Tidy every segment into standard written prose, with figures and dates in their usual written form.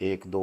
1 2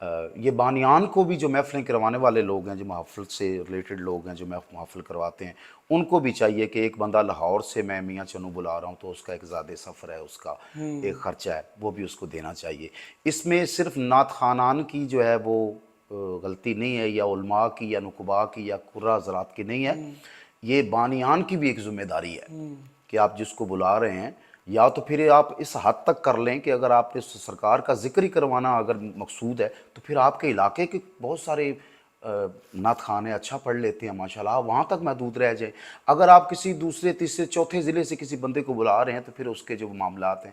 یہ بانیان کو بھی جو محفلیں کروانے والے لوگ ہیں، جو محفل سے ریلیٹڈ لوگ ہیں، جو محفل کرواتے ہیں، ان کو بھی چاہیے کہ ایک بندہ لاہور سے میں میاں چنو بلا رہا ہوں تو اس کا ایک زیادہ سفر ہے، اس کا ایک خرچہ ہے، وہ بھی اس کو دینا چاہیے۔ اس میں صرف نعت خوانان کی جو ہے وہ غلطی نہیں ہے، یا علماء کی یا نقباء کی یا قرا حضرات کی نہیں ہے، یہ بانیان کی بھی ایک ذمہ داری ہے کہ آپ جس کو بلا رہے ہیں یا تو پھر آپ اس حد تک کر لیں کہ اگر آپ نے سرکار کا ذکر ہی کروانا اگر مقصود ہے تو پھر آپ کے علاقے کے بہت سارے نعت خانے اچھا پڑھ لیتے ہیں ماشاءاللہ، وہاں تک محدود رہ جائیں۔ اگر آپ کسی دوسرے تیسرے چوتھے ضلع سے کسی بندے کو بلا رہے ہیں تو پھر اس کے جو معاملات ہیں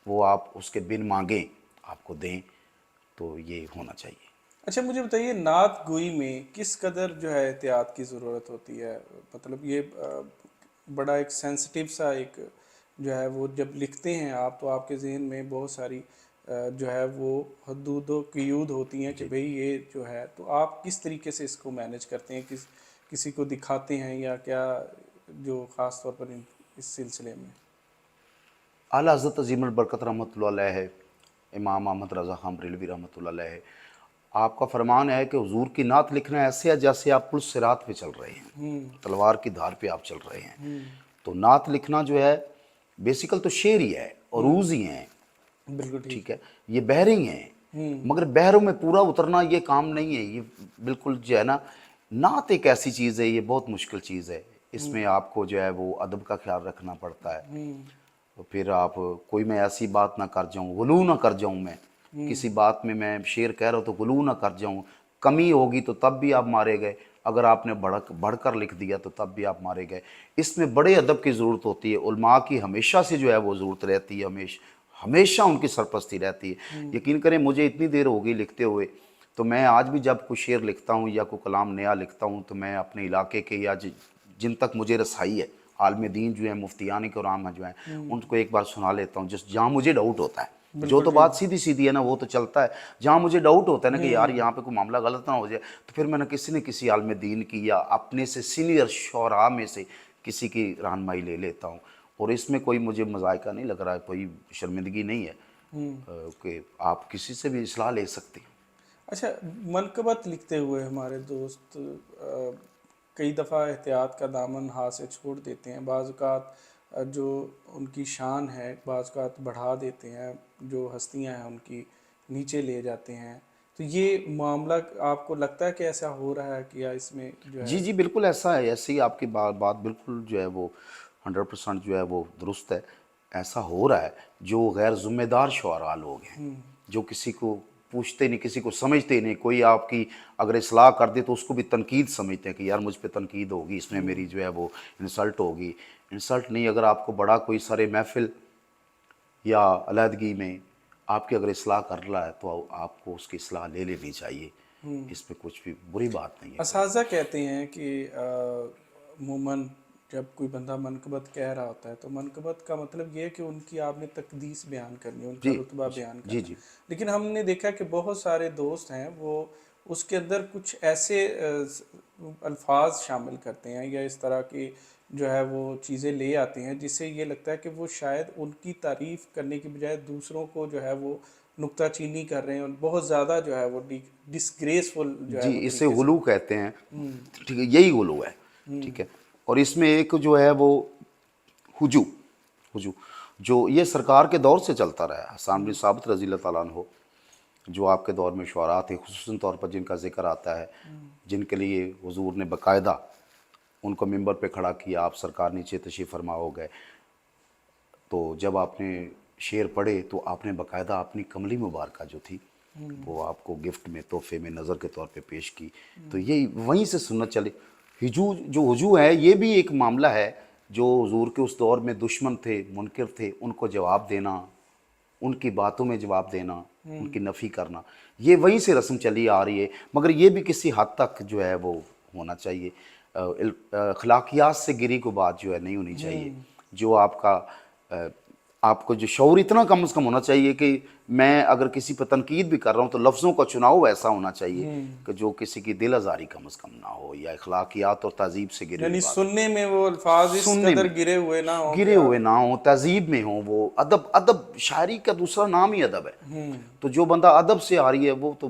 وہ آپ اس کے بن مانگیں آپ کو دیں، تو یہ ہونا چاہیے۔ اچھا مجھے بتائیے، نعت گوئی میں کس قدر جو ہے احتیاط کی ضرورت ہوتی ہے؟ مطلب یہ بڑا ایک سینسٹیو سا ایک جو ہے وہ جب لکھتے ہیں آپ تو آپ کے ذہن میں بہت ساری جو ہے وہ حدود و قیود ہوتی ہیں کہ بھئی یہ جو ہے، تو آپ کس طریقے سے اس کو مینیج کرتے ہیں؟ کسی کو دکھاتے ہیں یا کیا، جو خاص طور پر اس سلسلے میں؟ اعلیٰ حضرت عظیم البرکت رحمۃ اللہ علیہ ہے، امام احمد رضا خان بریلوی رحمۃ اللہ علیہ ہے، آپ کا فرمان ہے کہ حضور کی نعت لکھنا ایسے ہے جیسے آپ پل صراط پہ چل رہے ہیں، تلوار کی دھار پہ آپ چل رہے ہیں۔ تو نعت لکھنا جو ہے بیسیکل تو شعر ہی ہے، عروض ہی ہیں، بالکل ٹھیک ہے، یہ بحر ہی ہیں، مگر بحروں میں پورا اترنا یہ کام نہیں ہے، یہ بالکل جو ہے نا، نعت ایک ایسی چیز ہے، یہ بہت مشکل چیز ہے، اس میں آپ کو جو ہے وہ ادب کا خیال رکھنا پڑتا ہے۔ تو پھر آپ کوئی میں ایسی بات نہ کر جاؤں، غلو نہ کر جاؤں، میں کسی بات میں شعر کہہ رہا ہوں تو غلو نہ کر جاؤں، کمی ہوگی تو تب بھی آپ مارے گئے، اگر آپ نے بڑھ کر لکھ دیا تو تب بھی آپ مارے گئے۔ اس میں بڑے ادب کی ضرورت ہوتی ہے، علماء کی ہمیشہ سے جو ہے وہ ضرورت رہتی ہے، ہمیشہ ان کی سرپرستی رہتی ہے۔ یقین کریں مجھے اتنی دیر ہو گئی لکھتے ہوئے، تو میں آج بھی جب کوئی شعر لکھتا ہوں یا کوئی کلام نیا لکھتا ہوں تو میں اپنے علاقے کے یا جن تک مجھے رسائی ہے، عالم دین جو ہیں، مفتیان کرام جو ہیں، ان کو ایک بار سنا لیتا ہوں، جہاں مجھے ڈاؤٹ ہوتا ہے۔ جو تو بات سیدھی سیدھی ہے نا وہ تو چلتا ہے، جہاں مجھے ڈاؤٹ ہوتا ہے نا کہ یار یہاں پہ کوئی معاملہ غلط نہ ہو جائے، تو پھر میں نے کسی عالم دین کی یا اپنے سے سینئر شعراء میں سے کسی کی رہنمائی لے لیتا ہوں، اور اس میں کوئی مجھے مذائقہ نہیں لگ رہا ہے، کوئی شرمندگی نہیں ہے کہ آپ کسی سے بھی اصلاح لے سکتے ہیں۔ اچھا، منقبت لکھتے ہوئے ہمارے دوست کئی دفعہ احتیاط کا دامن ہاتھ سے چھوڑ دیتے ہیں، بعض اوقات جو ان کی شان ہے بعض اوقات بڑھا دیتے ہیں، جو ہستیاں ہیں ان کی نیچے لے جاتے ہیں، تو یہ معاملہ آپ کو لگتا ہے کہ ایسا ہو رہا ہے کہ یا اس میں جو ہے؟ جی جی بالکل ایسا ہے، ایسی آپ کی بات بالکل جو ہے وہ 100% جو ہے وہ درست ہے، ایسا ہو رہا ہے۔ جو غیر ذمہ دار شعراء لوگ ہیں، جو کسی کو پوچھتے نہیں، کسی کو سمجھتے نہیں، کوئی آپ کی اگر اصلاح کر دے تو اس کو بھی تنقید سمجھتے ہیں کہ یار مجھ پہ تنقید ہوگی، اس میں میری جو ہے وہ انسلٹ ہوگی۔ انسلٹ نہیں، اگر آپ کو بڑا کوئی سارے محفل یا علیحدگی میں آپ کی اگر اصلاح کر رہا ہے تو آپ کو اس کی اصلاح لے لینی چاہیے، اس میں کچھ بھی بری بات نہیں ہے۔ اساتذہ کہتے ہیں کہ عموماً جب کوئی بندہ منقبت کہہ رہا ہوتا ہے تو منقبت کا مطلب یہ ہے کہ ان کی آپ نے تقدیس بیان کرنی ہے، ان کا جی رتبہ بیان جی کرنا ہے، جی لیکن ہم نے دیکھا کہ بہت سارے دوست ہیں وہ اس کے اندر کچھ ایسے الفاظ شامل کرتے ہیں یا اس طرح کی جو ہے وہ چیزیں لے آتے ہیں جس سے یہ لگتا ہے کہ وہ شاید ان کی تعریف کرنے کی بجائے دوسروں کو جو ہے وہ نکتہ چینی کر رہے ہیں، اور بہت زیادہ جو ہے وہ ڈسگریسفل جو ہے جی، وہ اسے طریقے سے۔ غلو کہتے ہیں، ٹھیک ہے، یہی غلو ہے، ٹھیک ہے۔ اور اس میں ایک جو ہے وہ ہجو جو یہ سرکار کے دور سے چلتا رہا ہے، حسان بن ثابت رضی اللہ تعالیٰ عنہ جو آپ کے دور میں شعراء تھے، خصوصاً طور پر جن کا ذکر آتا ہے، جن کے لیے حضور نے باقاعدہ ان کو ممبر پہ کھڑا کیا، آپ سرکار نیچے تشریف فرما ہو گئے، تو جب آپ نے شعر پڑھے تو آپ نے باقاعدہ اپنی کملی مبارکہ جو تھی وہ آپ کو گفٹ میں تحفے میں نظر کے طور پہ پیش کی، تو یہ وہیں سے سنت چلی۔ ہجو ہے، یہ بھی ایک معاملہ ہے جو حضور کے اس دور میں دشمن تھے، منکر تھے، ان کو جواب دینا، ان کی باتوں میں جواب دینا، ان کی نفی کرنا، یہ وہیں سے رسم چلی آ رہی ہے، مگر یہ بھی کسی حد تک جو ہے وہ ہونا چاہیے، اخلاقیات سے گری کو بات جو ہے نہیں ہونی چاہیے، جو آپ کو جو شعور اتنا کم از کم ہونا چاہیے کہ میں اگر کسی پہ تنقید بھی کر رہا ہوں تو لفظوں کا چناؤ ایسا ہونا چاہیے کہ جو کسی کی دل آزاری کم از کم نہ ہو، یا اخلاقیات اور تہذیب سے گری ہوئی یعنی بات، سننے میں وہ الفاظ اس سننے قدر میں گرے ہوئے نہ ہوں گرے ہوئے نہ ہوں، تہذیب میں ہوں، وہ ادب شاعری کا دوسرا نام ہی ادب ہے، تو جو بندہ ادب سے آ رہی ہے وہ تو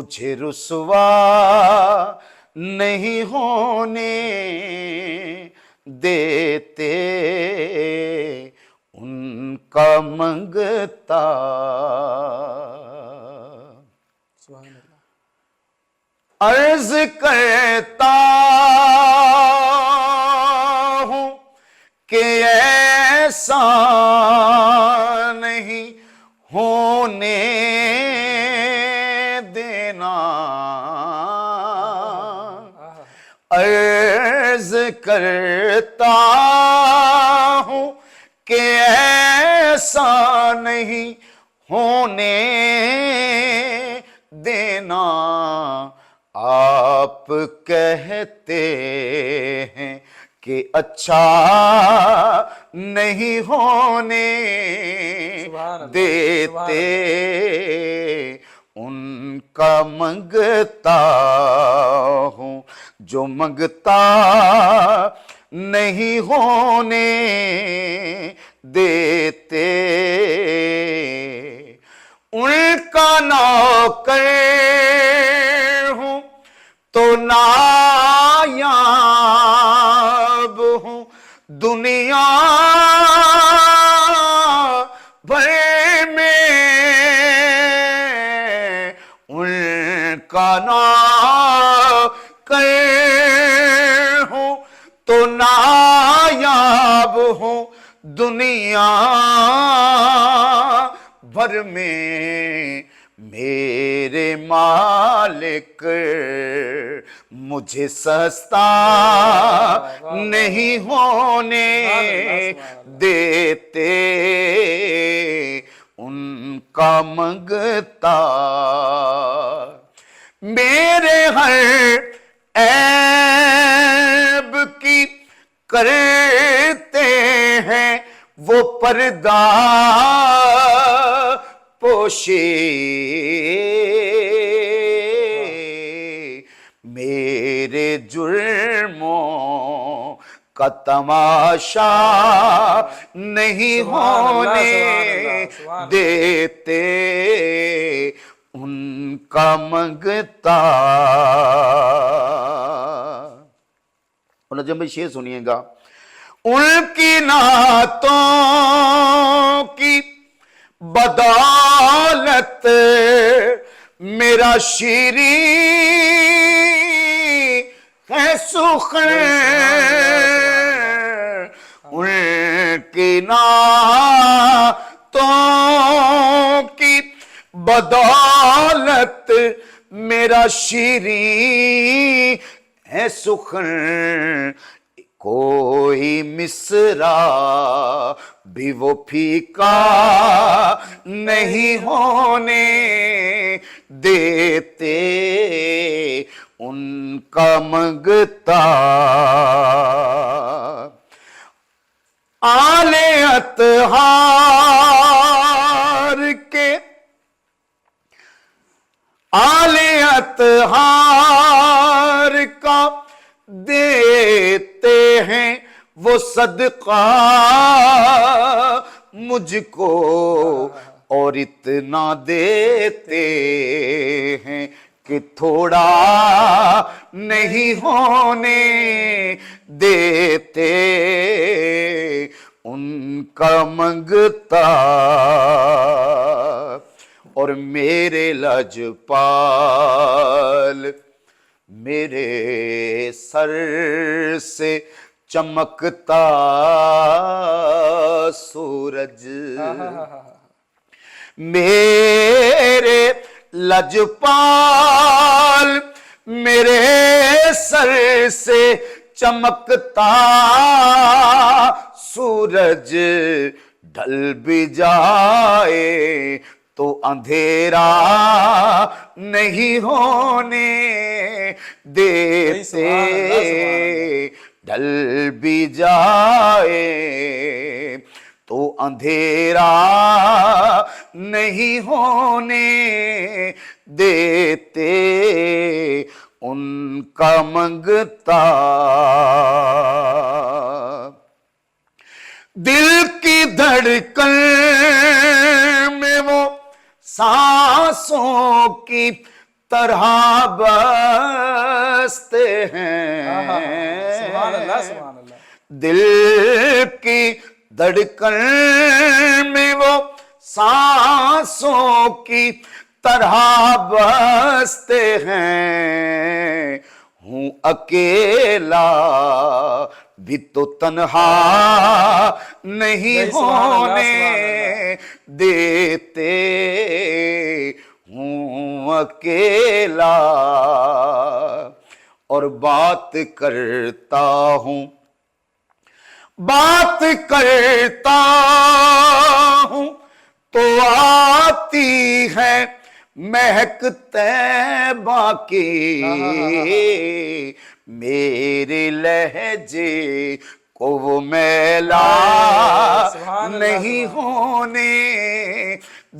مجھے رسوا نہیں ہونے دیتے ان کا منگتا سبحان اللہ. عرض کرتا ہوں کہ ایسا نہیں ہونے دینا. عرض کرتا ہوں کہ ایسا نہیں ہونے دینا. آپ کہتے ہیں کہ اچھا نہیں ہونے دیتے ان کا منگتا ہوں جو منگتا نہیں ہونے دیتے. ان کا نوکر ہوں تو نایاب ہوں دنیا بھر میں. ان کا نوکر ہوں تو نایاب ہوں دنیا بھر میں. میرے مالک مجھے سستا نہیں ہونے دیتے ان کا منگتا. میرے ہر عیب کی کرتے ہیں وہ پردہ پوشی. میرے جرموں کا تماشا نہیں ہونے دیتے ان کا منگتا. نجم بھائی شعر سنیے گا. ان کی نعتوں کی بدولت میرا شیریں ہے سخن. ان کی نعتوں کی بدولت میرا شیریں ہے سخن. کوئی مصرع بھی وہ پھیکا نہیں ہونے دیتے ان کا منگتا. آل اطہار کے آل اطہار کا دیتے ہیں وہ صدقہ مجھ کو اور اتنا دیتے ہیں کہ تھوڑا نہیں ہونے دیتے ان کا منگتا. اور میرے لجپال میرے سر سے چمکتا سورج. میرے لجپال میرے سر سے چمکتا سورج ڈھل بھی جائے تو اندھیرا نہیں ہونے دیتے. ڈھل بھی جائے تو اندھیرا نہیں ہونے دیتے ان کا منگتا. دل کی دھڑکن میں وہ سانسوں کی طرح بستے ہیں، سبحان اللہ سبحان اللہ. دل کی دھڑکن میں وہ سانسوں کی طرح بستے ہیں، ہوں اکیلا بھی تو تنہا نہیں ہونے دیتے، ہوں اکیلا اور بات کرتا ہوں، بات کرتا ہوں تو آتی ہے مہک طیبہ کی، میرے لہجے کو وہ میلا نہیں ہونے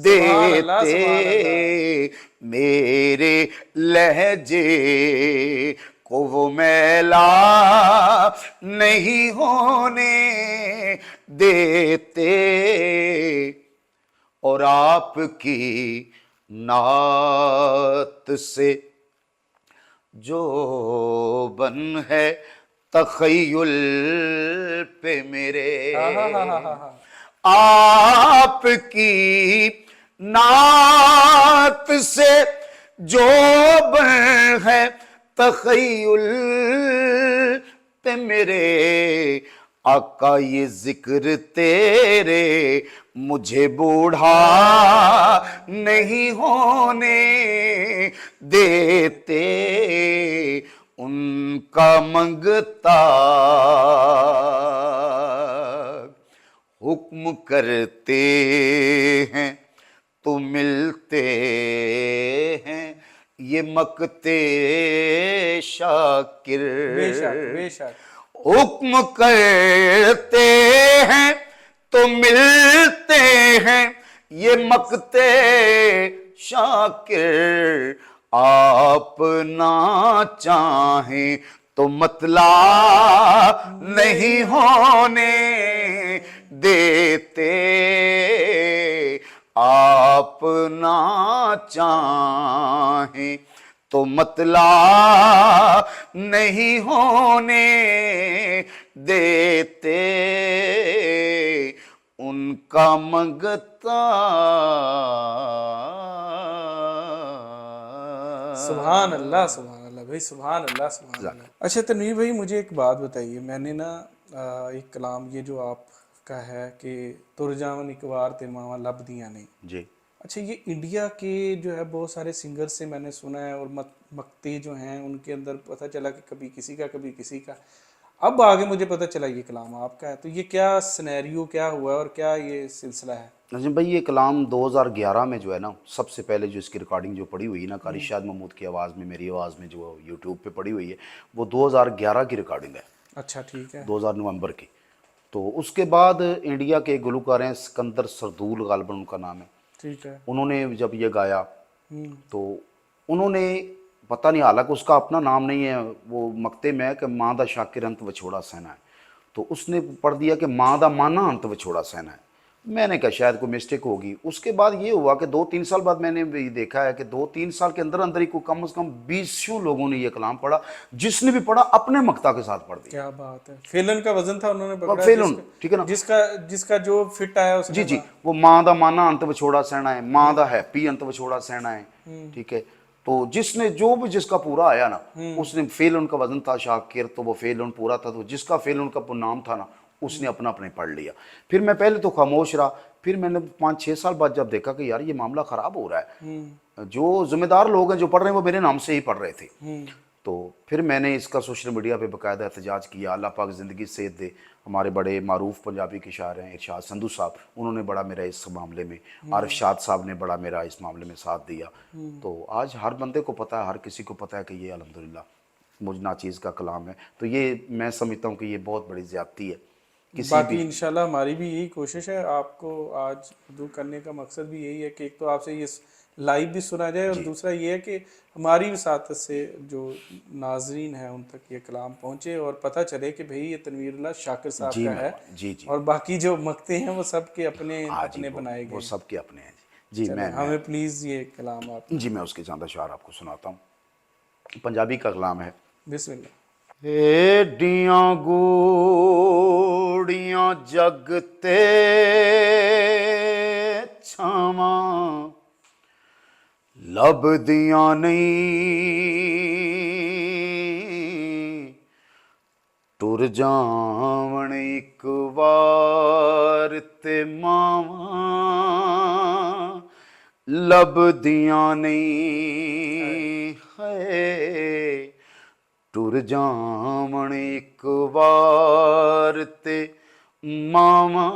دیتے، میرے لہجے کو وہ میلا نہیں ہونے دیتے، اور آپ کی نعت سے جو بن ہے تخیل پہ میرے، آپ کی نعت سے جو بن ہے تخیل پہ میرے، آقا یہ ذکر تیرے مجھے بوڑھا نہیں ہونے دیتے، ان کا منگتا حکم کرتے ہیں تو ملتے ہیں، یہ مقتے شاکر، حکم کرتے ہیں تو ملتے ہیں، یہ مقتے شاکر، آپ نہ چاہیں تو مطلع نہیں ہونے دیتے، آپ نہ چاہیں تو مطلع نہیں ہونے دیتے، ان کا منگتا. سبحان اللہ سبحان اللہ بھائی، سبحان اللہ سبحان اللہ. اچھا تنویر بھائی مجھے ایک بات بتائیے، میں نے نا ایک کلام یہ جو آپ کا ہے کہ ترجاون اکوار تے ماواں لب دیاں نہیں، جی اچھا یہ انڈیا کے جو ہے بہت سارے سنگر سے میں نے سنا ہے، اور مقطع جو ہیں ان کے اندر پتہ چلا کہ کبھی کسی کا کبھی کسی کا، اب آگے مجھے پتہ چلا یہ کلام آپ کا ہے، تو یہ کیا سنیریو کیا ہوا ہے اور کیا یہ سلسلہ ہے؟ نظیم بھائی یہ کلام 2011 میں جو ہے نا سب سے پہلے جو اس کی ریکارڈنگ جو پڑی ہوئی ہے نا قاری شاد محمود کی آواز میں، میری آواز میں جو یوٹیوب پہ پڑی ہوئی ہے، وہ 2011 کی ریکارڈنگ ہے، اچھا ٹھیک ہے. 2000 نومبر کی. تو اس کے بعد انڈیا کے گلوکار ہیں سکندر سردول غالباً ان کا نام ہے، ٹھیک ہے. انہوں نے جب یہ گایا تو انہوں نے پتہ نہیں، حالانکہ اس کا اپنا نام نہیں ہے، وہ مقطع میں ہے کہ ماں دا شاکر انت وچھوڑا سہنا ہے، تو اس نے پڑھ دیا کہ ماں دا مانا انت وچھوڑا سہنا ہے. میں نے کہا شاید کوئی مسٹیک ہوگی. اس کے بعد یہ ہوا کہ 2-3 سال بعد میں نے بھی دیکھا ہے کہ 2-3 سال کے اندر اندر ہی کوئی کم از کم 20 لوگوں نے یہ کلام پڑھا، جس نے بھی پڑھا اپنے مقطع کے ساتھ پڑھ دیا. کیا بات ہے، فیلن کا وزن تھا انہوں نے پکڑا، فیلن ٹھیک ہے نا، جس کا جو فٹ آیا اس جی نے. جی وہ ماں دا مانا انت وچھوڑا سہنا ہے، ماں دا ہیپی انت وچھوڑا سہنا ہے، ٹھیک ہے. تو جس نے جو بھی جس کا پورا آیا نا اس نے فیلن کا وزن تھا شاکر، تو وہ فیلن پورا تھا، تو جس کا فیلن کا نام تھا نا اس نے اپنا اپنے پڑھ لیا. پھر میں پہلے تو خاموش رہا، پھر میں نے 5-6 سال بعد جب دیکھا کہ یار یہ معاملہ خراب ہو رہا ہے، جو ذمہ دار لوگ ہیں جو پڑھ رہے ہیں وہ میرے نام سے ہی پڑھ رہے تھے، تو پھر میں نے اس کا سوشل میڈیا پہ باقاعدہ احتجاج کیا. اللہ پاک زندگی صحت دے، ہمارے بڑے معروف پنجابی کے شاعر ہیں ارشاد سندھو صاحب، انہوں نے بڑا میرا اس معاملے میں، عارف شاد صاحب نے بڑا میرا اس معاملے میں ساتھ دیا. تو آج ہر بندے کو پتہ ہے، ہر کسی کو پتہ ہے کہ یہ الحمدللہ مجھ ناچیز کا کلام ہے. تو یہ میں سمجھتا ہوں کہ یہ بہت بڑی زیادتی ہے. باقی انشاءاللہ ہماری بھی یہی کوشش ہے، آپ کو آج اردو کرنے کا مقصد بھی یہی ہے کہ ایک تو آپ سے یہ لائیو بھی سنا جائے، اور دوسرا یہ ہے کہ ہماری وساطت سے جو ناظرین ہیں ان تک یہ کلام پہنچے اور پتہ چلے کہ بھئی یہ تنویر اللہ شاکر صاحب کا ہے، جی جی اور باقی جو مقطع ہیں وہ سب کے اپنے اپنے بنائے گئے. وہ سب کے اپنے ہیں. جی میں ہمیں پلیز یہ کلام آپ جی میں اس کے چاند اشعار آپ کو سناتا ہوں. پنجابی کا کلام ہے. بسم اللہ. ایڈیاں گوڑیاں جگ تے چھاواں لبدیاں نہیں ٹر جاون ایک وار تے ماواں لبدیاں نہیں ہے ٹر جاون ایک وار تے ماواں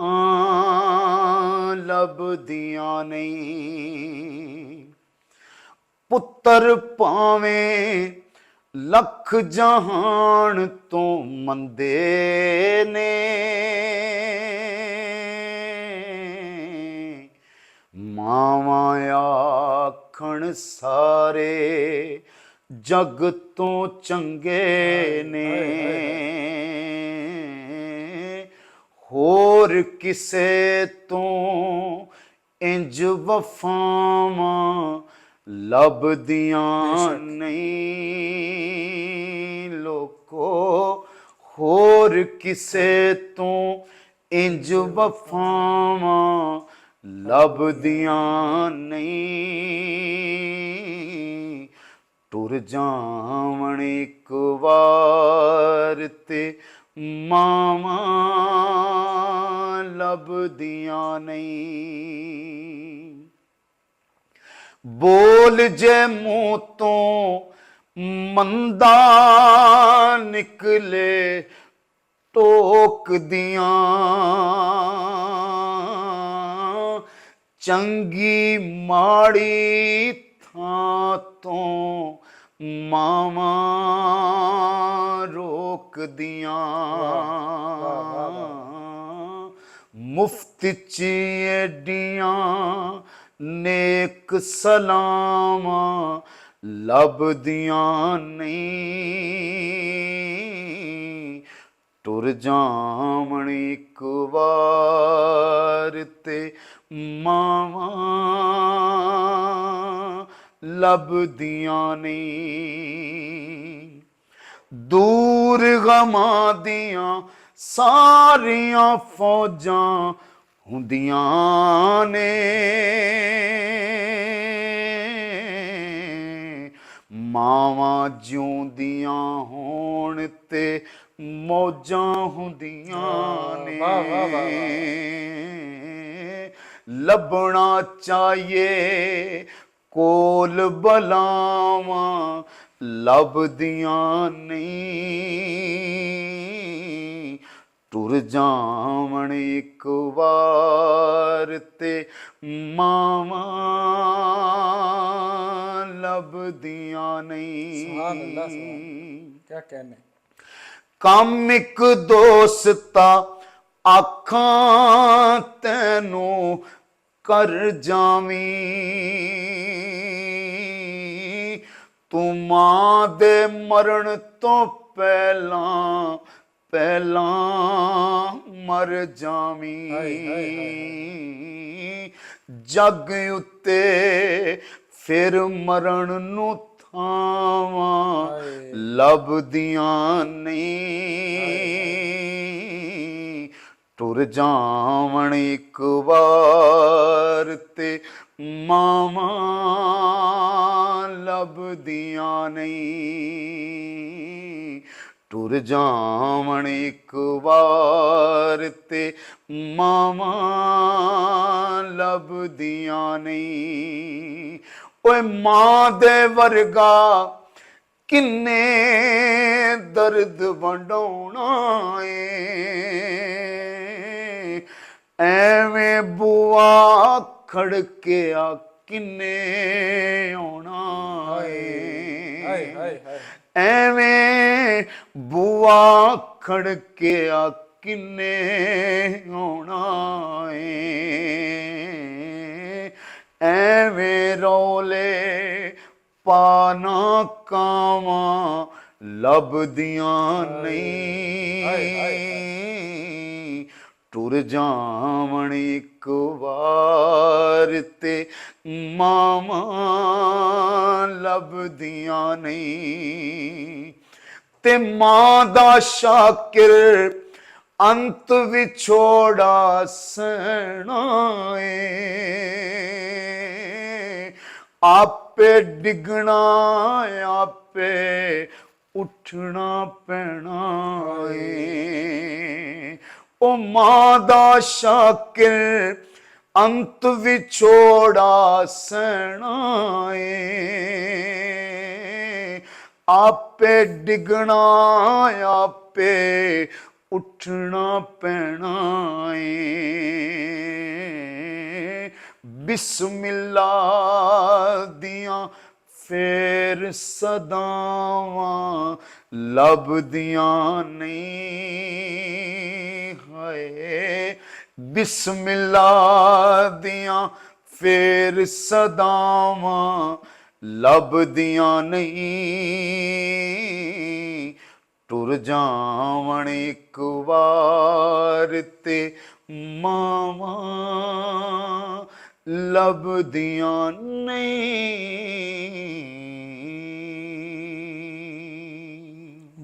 لبدیاں نہیں پتر پاویں لکھ جہان تو مندے نے ماواں آکھن سارے جگ تو چنگے نے ہور کسے تو انج وفاواں لبدیاں نہیں لوکو ہور کسے تو انج وفاواں لبدیاں نہیں ٹر جاون ایک وار تے ماواں لبدیاں نہیں بول جے منہ تو مندا نکلے ٹوک دیاں چنگی ماڑی تھاں تو ماواں روک دیاں مفت چ ایڈیاں نیک سلاماں لبدیاں نہیں ٹر جاون ایک وار تے ماواں لبدیاں نہیں دور غماں دیاں ساریاں فوجاں ہوندیاں نے ماواں جیوندیاں ہون تے موجاں ہوندیاں نے لبنا چاہیے کول بلاواں لبدیاں نہیں ٹر جاون ایک وار تے ماواں لبدیاں سبحان اللہ. نہیں کیا کہنے. کم ایک دوستا آکھاں تینوں کر جاویں تو ماں دے مرن تو پہلاں مر جاویں جگ اتے پھر مرن نو تھاواں لبدیاں نہیں ٹر جاون ایک وار تے ماواں لبدیاں نہیں ٹر جاون ایک وار تے ماواں لبدیاں نہیں اوے ماں دے ورگا کنے درد ونڈونا ایویں بوا کھڑ کے آ کنے آنا ایویں بوا کھڑ کے آ کنے آنا ایویں رولے پانا کاواں لبدیاں نہیں ਟੁਰ ਜਾਵਣ ਇੱਕ ਵਾਰ ਤੇ ਮਾਵਾਂ ਲੱਭਦੀਆਂ ਨਹੀਂ, ਤੇ ਮਾਂ ਦਾ ਸ਼ਾਕਿਰ ਅੰਤ ਵਿਛੋੜਾ ਸਹਿਣਾ ਏ। ਆਪੇ ਡਿੱਗਣਾ ਆਪੇ ਉੱਠਣਾ ਪੈਣਾ ਏ। ਉਹ ਮਾਂ ਦਾ ਸ਼ਾਕਿਰ ਅੰਤ ਵਿਛੋੜਾ ਸਹਿਣਾ ਏ। ਆਪੇ ਡਿੱਗਣਾ ਆਪੇ ਉੱਠਣਾ ਪੈਣਾ ਏ। ਬਿਸਮਿਲ੍ਲਾ ਦੀਆਂ ਫੇਰ ਸਦਾਵਾਂ ਲੱਭਦੀਆਂ ਨਹੀਂ ਹਾਏ। ਬਿਸਮਿਲ੍ਲਾ ਦੀਆਂ ਫੇਰ ਸਦਾਵਾਂ ਲੱਭਦੀਆਂ ਨਹੀਂ, ਟੁਰ ਜਾਵਣ ਇੱਕ ਵਾਰ ਤੇ ਮਾਵਾਂ ਲੱਭਦੀਆਂ ਨਹੀਂ।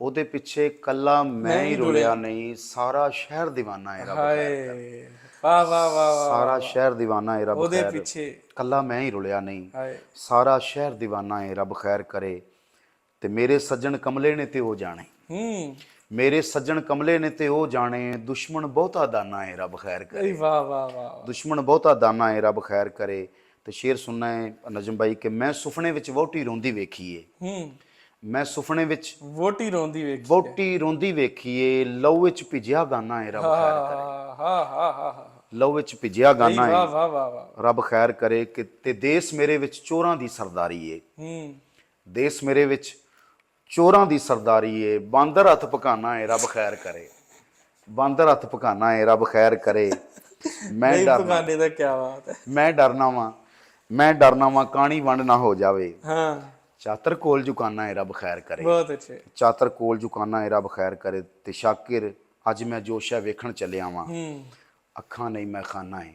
ਉਹਦੇ ਪਿੱਛੇ ਕੱਲਾ ਮੈਂ ਹੀ ਰੁਲਿਆ ਨਹੀਂ, ਸਾਰਾ ਸ਼ਹਿਰ ਦੀਵਾਨਾ ਹੈ ਰੱਬ ਖੈਰ ਕਰੇ। ਵਾਹ ਵਾਹ ਵਾਹ, ਸਾਰਾ ਸ਼ਹਿਰ ਦੀਵਾਨਾ ਹੈ ਰੱਬ ਉਹਦੇ ਖੈਰ, ਪਿੱਛੇ ਕੱਲਾ ਮੈਂ ਹੀ ਰੁਲਿਆ ਨਹੀਂ, ਹਾਏ ਸਾਰਾ ਸ਼ਹਿਰ ਦੀਵਾਨਾ ਹੈ ਰੱਬ ਖੈਰ ਕਰੇ। ਤੇ ਮੇਰੇ ਸੱਜਣ ਕਮਲੇ ਨੇ ਤੇ ਉਹ ਜਾਣੇ, ਮੇਰੇ ਸੱਜਣ ਕਮਲੇ ਨੇ ਤੇ ਉਹ ਜਾਣੇ, ਦੁਸ਼ਮਣ ਬਹੁਤਾ ਦਾਨਾ ਹੈ ਰੱਬ ਖੈਰ ਕਰੇ। ਵਾਹ ਵਾਹ ਵਾਹ, ਦੁਸ਼ਮਣ ਬਹੁਤਾ ਦਾਨਾ ਹੈ ਰੱਬ ਖੈਰ ਕਰੇ। ਤੇ ਸ਼ੇਰ ਸੁਣਨਾ ਹੈ ਨਜਮ ਭਾਈ ਕਿ ਮੈਂ ਸੁਪਨੇ ਵਿੱਚ ਵਹੁਟੀ ਰੋਂਦੀ ਵੇਖੀ ਏ, ਮੈਂ ਸੁਪਨੇ ਵਿੱਚ ਵੋਟੀ ਰੋਂਦੀ ਵੇਖੀ, ਵੋਟੀ ਰੋਂਦੀ ਵੇਖੀਏ, ਲਹੂ ਵਿੱਚ ਭਿੱਜਿਆ ਗਾਨਾ ਹੈ ਰੱਬ ਖੈਰ ਕਰੇ। ਹਾਂ ਹਾਂ ਹਾਂ, ਲਹੂ ਵਿੱਚ ਭਿੱਜਿਆ ਗਾਨਾ ਵਾਹ ਹੈ ਵਾਹ ਵਾਹ ਵਾਹ, ਰੱਬ ਖੈਰ ਕਰੇ। ਕਿ ਤੇ ਦੇਸ ਮੇਰੇ ਵਿੱਚ ਚੋਰਾਂ ਦੀ ਸਰਦਾਰੀ ਏ, ਦੇਸ ਮੇਰੇ ਵਿੱਚ ਚੋਰਾਂ ਦੀ ਸਰਦਾਰੀ ਏ, ਬਾਂਦਰ ਹੱਥ ਪਕਾਨਾ ਹੈ ਰੱਬ ਖੈਰ ਕਰੇ, ਬਾਂਦਰ ਹੱਥ ਪਕਾਨਾ ਹੈ ਰੱਬ ਖੈਰ ਕਰੇ। ਮੈਂ ਡਰਨਾ ਦਾ ਕੀ ਬਾਤ ਹੈ, ਮੈਂ ਡਰਨਾ ਵਾਂ, ਮੈਂ ਡਰਨਾ ਵਾਂ ਕਾਣੀ ਵੰਡ ਨਾ ਹੋ ਜਾਵੇ, ਹਾਂ ਚਾਤਰ ਕੋਲ ਝੁਕਾਨਾ ਹੈ ਰੱਬ ਖੈਰ ਕਰੇ। ਬਹੁਤ ਅੱਛੇ, ਚਾਤਰ ਕੋਲ ਝੁਕਾਨਾ ਹੈ ਰੱਬ ਖੈਰ ਕਰੇ। ਤੇ ਸ਼ਾਕਿਰ ਅੱਜ ਮੈਂ ਜੋਸ਼ਾ ਵੇਖਣ ਚੱਲਿਆ ਵਾਂ, ਅੱਖਾਂ ਨਹੀਂ ਮੈਂ ਖਾਨਾ ਹੈ